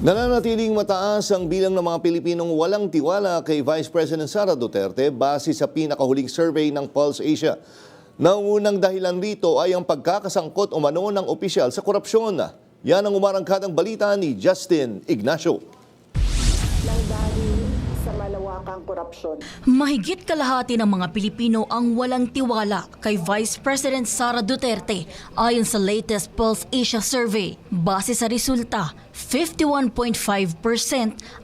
Nananatiling mataas ang bilang ng mga Pilipinong walang tiwala kay Vice President Sara Duterte base sa pinakahuling survey ng Pulse Asia. Naunang dahilan rito ay ang pagkakasangkot umano ng opisyal sa korupsyon. Yan ang umarangkadang balita ni Justin Ignacio. Nang dahil sa malawakang korupsyon. Mahigit kalahati ng mga Pilipino ang walang tiwala kay Vice President Sara Duterte ayon sa latest Pulse Asia survey. Base sa resulta, 51.5%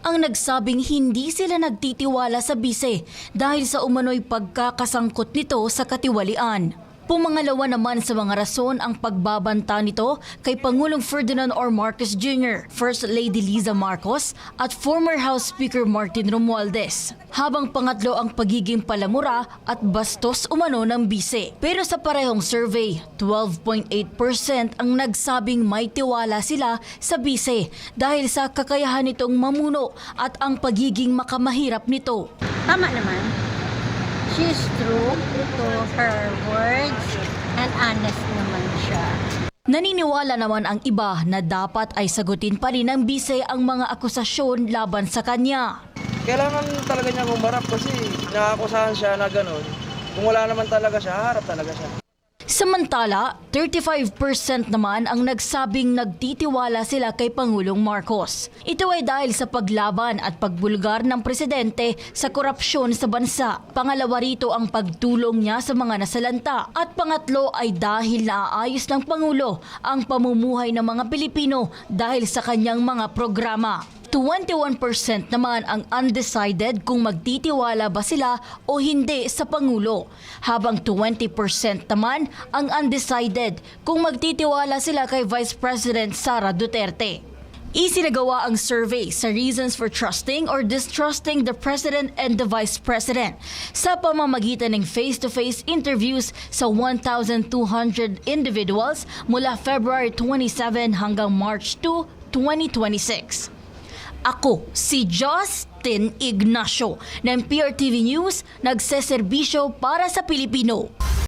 ang nagsabing hindi sila nagtitiwala sa bise dahil sa umano'y pagkakasangkot nito sa katiwalian. Pumangalawa naman sa mga rason ang pagbabanta nito kay Pangulong Ferdinand R. Marcos Jr., First Lady Liza Marcos at former House Speaker Martin Romualdez. Habang pangatlo ang pagiging palamura at bastos umano ng bise. Pero sa parehong survey, 12.8% ang nagsabing may tiwala sila sa bise dahil sa kakayahan nitong mamuno at ang pagiging makamahirap nito. Tama naman. She's true to her words and honest naman siya. Naniniwala naman ang iba na dapat ay sagutin pa rin ng bise ang mga akusasyon laban sa kanya. Kailangan talaga niya humarap kasi nakakusahan siya na gano'n. Kung wala naman talaga siya, haharap talaga siya. Samantala, 35% naman ang nagsabing nagtitiwala sila kay Pangulong Marcos. Ito ay dahil sa paglaban at pagbulgar ng presidente sa korupsyon sa bansa. Pangalawa rito ang pagtulong niya sa mga nasalanta. At pangatlo ay dahil naaayos ng Pangulo ang pamumuhay ng mga Pilipino dahil sa kanyang mga programa. 21% naman ang undecided kung magtitiwala ba sila o hindi sa Pangulo, habang 20% naman ang undecided kung magtitiwala sila kay Vice President Sara Duterte. Isinagawa ang survey sa reasons for trusting or distrusting the President and the Vice President sa pamamagitan ng face-to-face interviews sa 1,200 individuals mula February 27 hanggang March 2, 2026. Ako si Justin Ignacio ng PRTV News, nagseserbisyo para sa Pilipino.